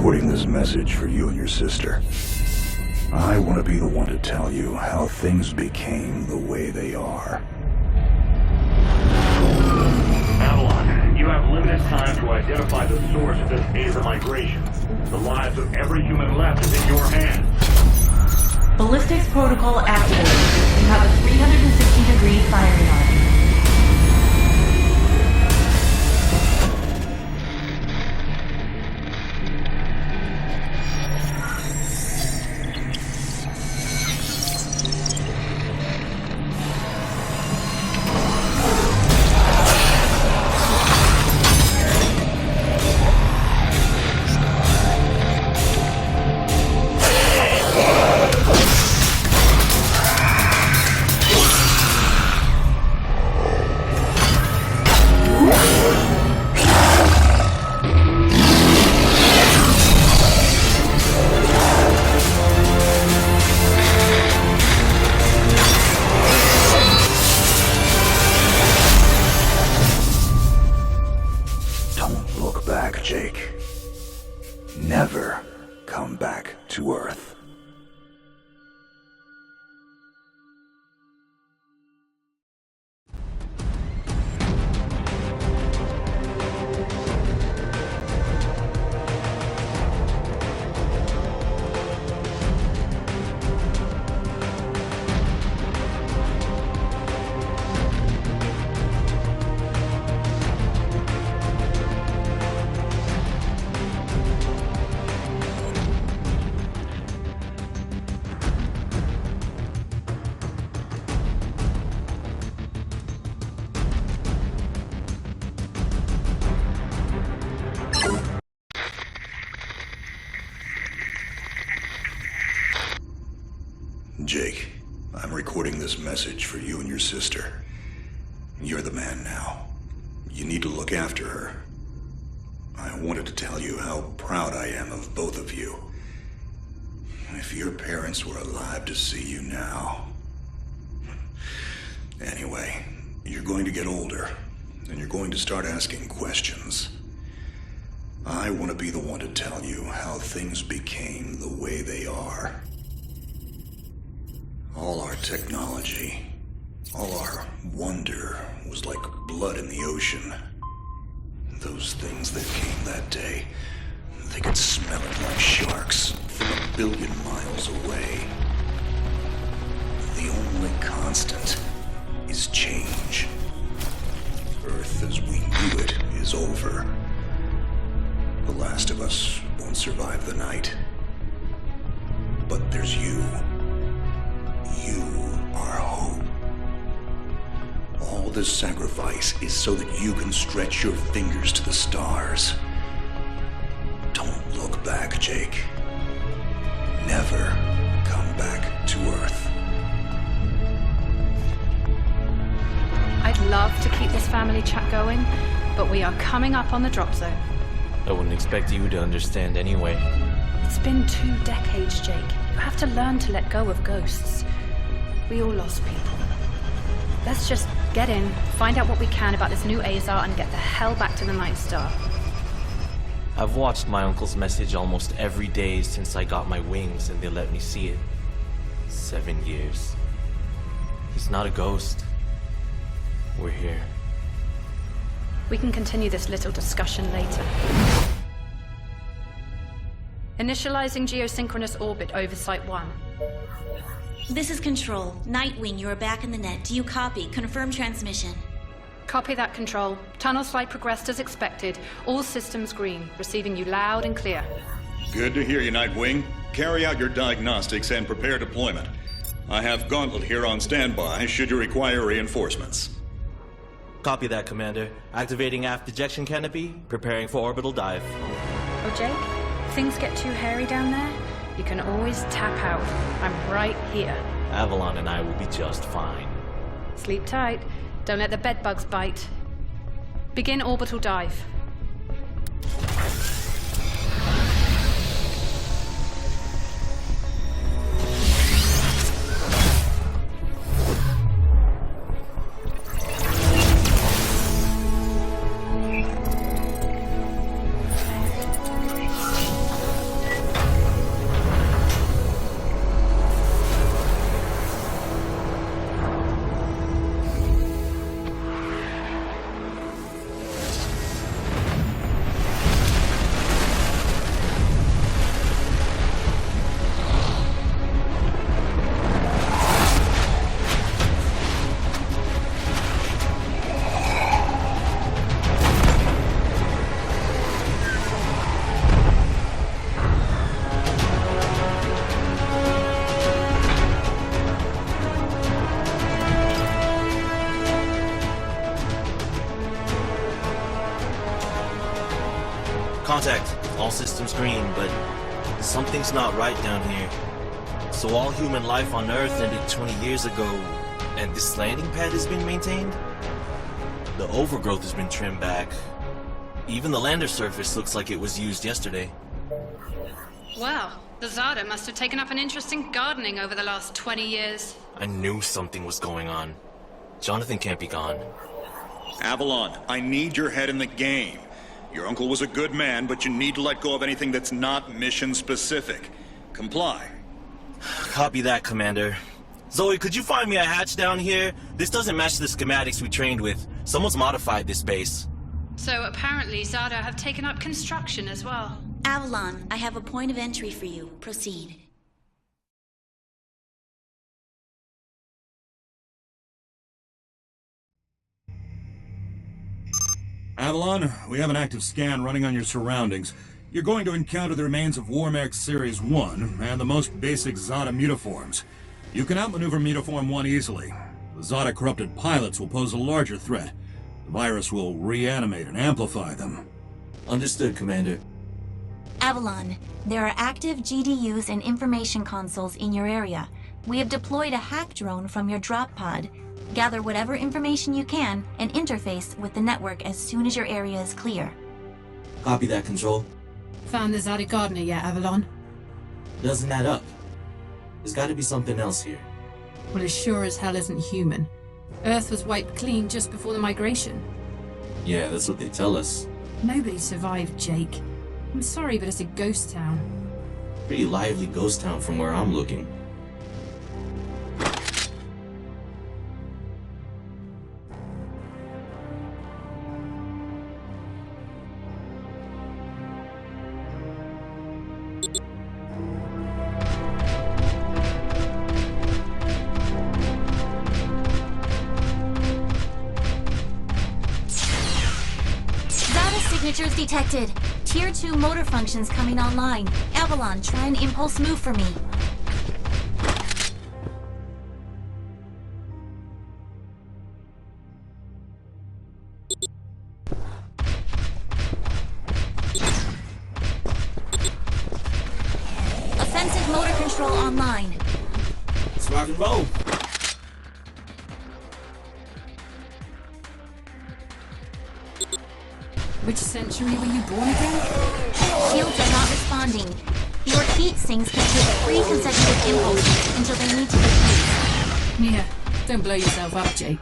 recording this message for you and your sister. I want to be the one to tell you how things became the way they are. Avalon, you have limited time to identify the source of this Aether migration. The lives of every human left is in your hands. Ballistics protocol activated. You have a 360-degree firing arc. Jake. Never come back to Earth. Jake, I'm recording this message for you and your sister. You're the man now. You need to look after her. I wanted to tell you how proud I am of both of you. If your parents were alive to see you now. Anyway, you're going to get older, and you're going to start asking questions. I want to be the one to tell you how things became the way they are. All our technology, all our wonder was like blood in the ocean. Those things that came that day, they could smell it like sharks from 1 billion miles away. The only constant is change. Earth as we knew it is over. The last of us won't survive the night. But there's you. You are hope. All this sacrifice is so that you can stretch your fingers to the stars. Don't look back, Jake. Never come back to Earth. I'd love to keep this family chat going, but we are coming up on the drop zone. I wouldn't expect you to understand anyway. It's been 2 decades, Jake. You have to learn to let go of ghosts. We all lost people. Let's just get in, find out what we can about this new Azar, and get the hell back to the Night Star. I've watched my uncle's message almost every day since I got my wings and they let me see it. 7 years. He's not a ghost. We're here. We can continue this little discussion later. Initializing geosynchronous orbit over Site 1. This is Control. Nightwing, you are back in the net. Do you copy? Confirm transmission. Copy that, Control. Tunnel slide progressed as expected. All systems green. Receiving you loud and clear. Good to hear you, Nightwing. Carry out your diagnostics and prepare deployment. I have Gauntlet here on standby should you require reinforcements. Copy that, Commander. Activating aft ejection canopy, preparing for orbital dive. Oh, Jake? Things get too hairy down there? You can always tap out. I'm right here. Avalon and I will be just fine. Sleep tight. Don't let the bedbugs bite. Begin orbital dive. Contact. All systems green, but something's not right down here. So all human life on Earth ended 20 years ago, and this landing pad is being maintained? The overgrowth has been trimmed back. Even the lander surface looks like it was used yesterday. Well, the Zada must have taken up an interest in gardening over the last 20 years. I knew something was going on. Jonathan can't be gone. Avalon, I need your head in the game. Your uncle was a good man, but you need to let go of anything that's not mission-specific. Comply. Copy that, Commander. Zoe, could you find me a hatch down here? This doesn't match the schematics we trained with. Someone's modified this base. So apparently Zada have taken up construction as well. Avalon, I have a point of entry for you. Proceed. Avalon, we have an active scan running on your surroundings. You're going to encounter the remains of Warmax Series 1 and the most basic Zada mutaforms. You can outmaneuver Mutaform 1 easily. The Zada corrupted pilots will pose a larger threat. The virus will reanimate and amplify them. Understood, Commander. Avalon, there are active GDUs and information consoles in your area. We have deployed a hack drone from your drop pod. Gather whatever information you can and interface with the network as soon as your area is clear. Copy that, Control. Found the Zada gardener yet, Avalon? Doesn't add up. There's gotta be something else here. Well, it sure as hell isn't human. Earth was wiped clean just before the migration. Yeah, that's what they tell us. Nobody survived, Jake. I'm sorry, but it's a ghost town. Pretty lively ghost town from where I'm looking. Signatures detected. Tier 2 motor functions coming online. Avalon, try an impulse move for me. Offensive motor control online. Let's rock and roll. Which century were you born again? Shields are not responding. Your heat sinks can take 3 consecutive impulses until they need to defuse. Yeah, don't blow yourself up, Jake.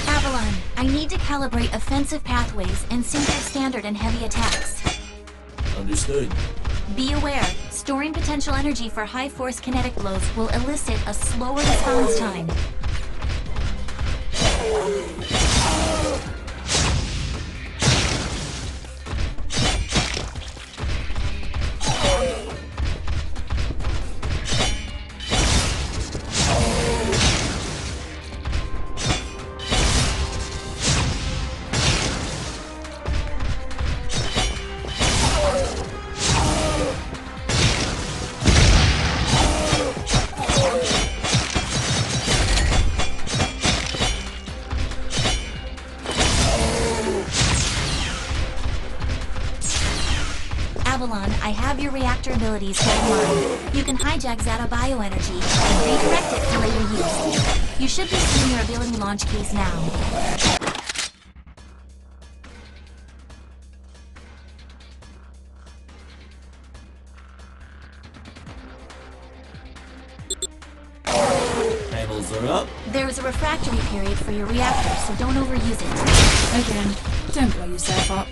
Avalon, I need to calibrate offensive pathways and sync your standard and heavy attacks. Understood. Be aware, storing potential energy for high-force kinetic blows will elicit a slower response time. Avalon, I have your reactor abilities online. You can hijack Zada bioenergy and redirect it for later use. You should be seeing your ability launch keys now. Panels are up. There is a refractory period for your reactor, so don't overuse it. Again, don't blow yourself up.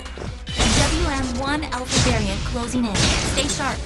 WM1 Alpha variant closing in. Stay sharp.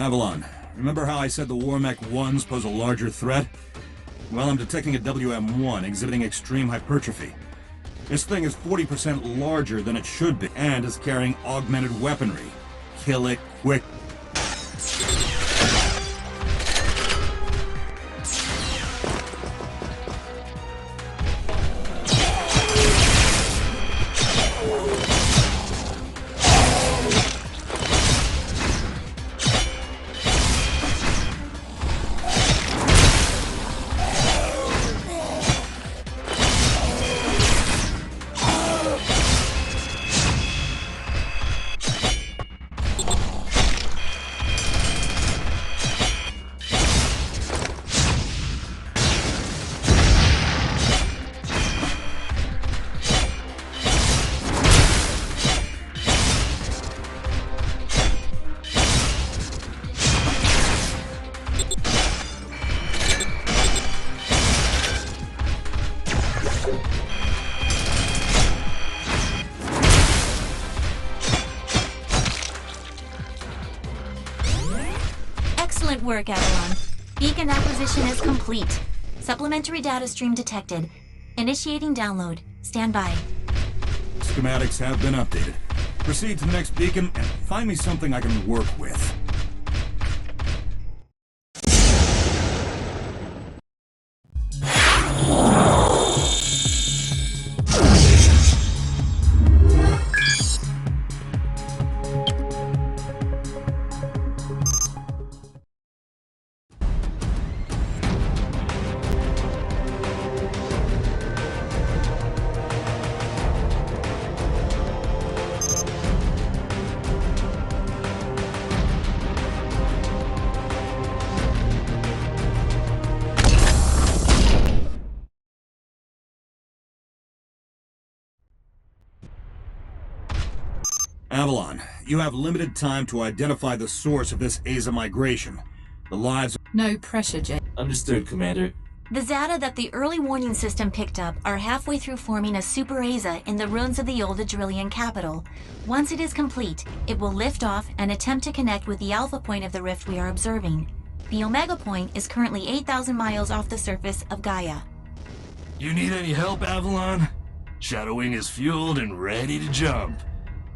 Avalon, remember how I said the Warmech 1s pose a larger threat? Well, I'm detecting a WM1 exhibiting extreme hypertrophy. This thing is 40% larger than it should be, and is carrying augmented weaponry. Kill it quick. Excellent work, Avalon. Beacon acquisition is complete. Supplementary data stream detected. Initiating download. Stand by. Schematics have been updated. Proceed to the next beacon and find me something I can work with. Avalon, you have limited time to identify the source of this Aza migration. The lives... No pressure, Jake. Understood, Commander. The Zata that the early warning system picked up are halfway through forming a Super Aza in the ruins of the old Adrillian capital. Once it is complete, it will lift off and attempt to connect with the alpha point of the rift we are observing. The Omega point is currently 8,000 miles off the surface of Gaia. You need any help, Avalon? Shadowwing is fueled and ready to jump.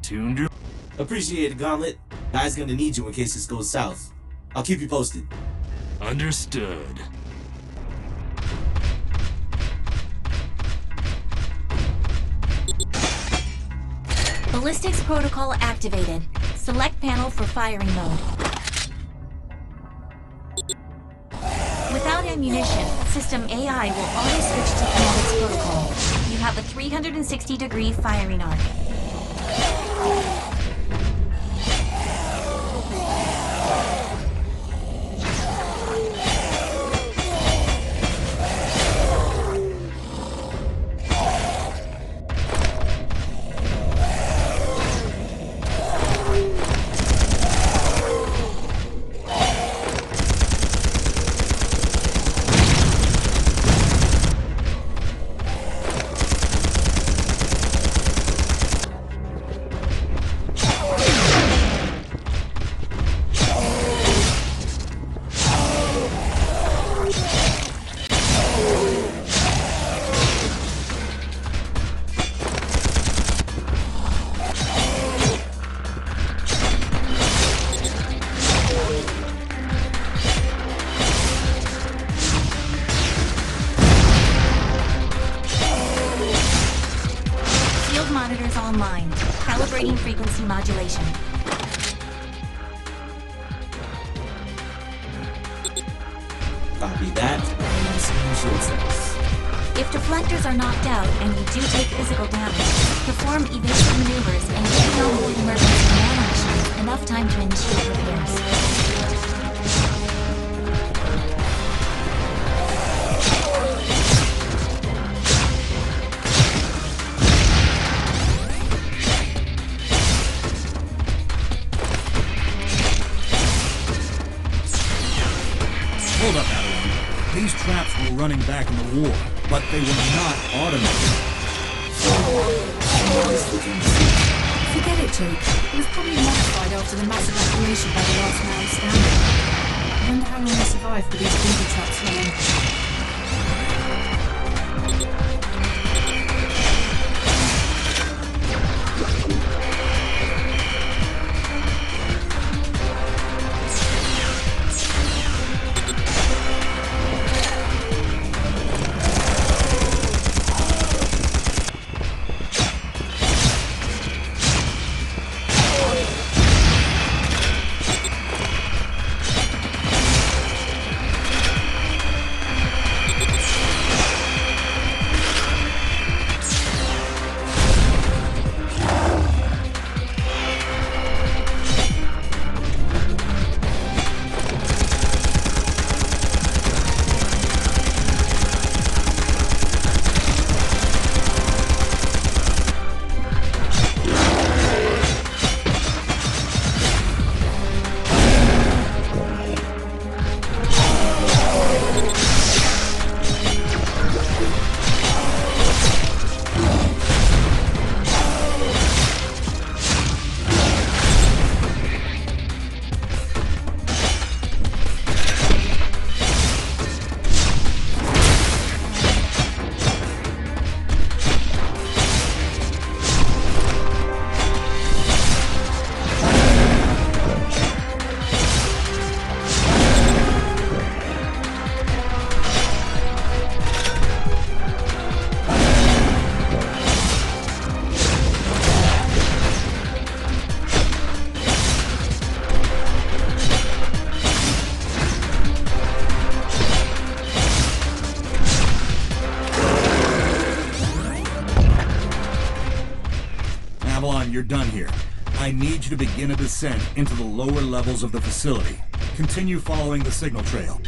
Tuned your... Appreciate it, Gauntlet. Guy's gonna need you in case this goes south. I'll keep you posted. Understood. Ballistics protocol activated. Select panel for firing mode. Without ammunition, System AI will auto-switch to Kinetics protocol. You have a 360-degree firing arc. Monitors online. Calibrating frequency modulation. Copy that. Short sense. If deflectors are knocked out and you do take physical damage, perform evasive maneuvers and keep on board emergency nanomachines enough time to initiate repairs. Hold up, Avalon. These traps were running back in the war, but they were not automated. Forget it, Jake. It was probably modified after the mass evacuation by the last man standing. I wonder how long they survived with these booby traps running. you're done here. I need you to begin a descent into the lower levels of the facility. Continue following the signal trail.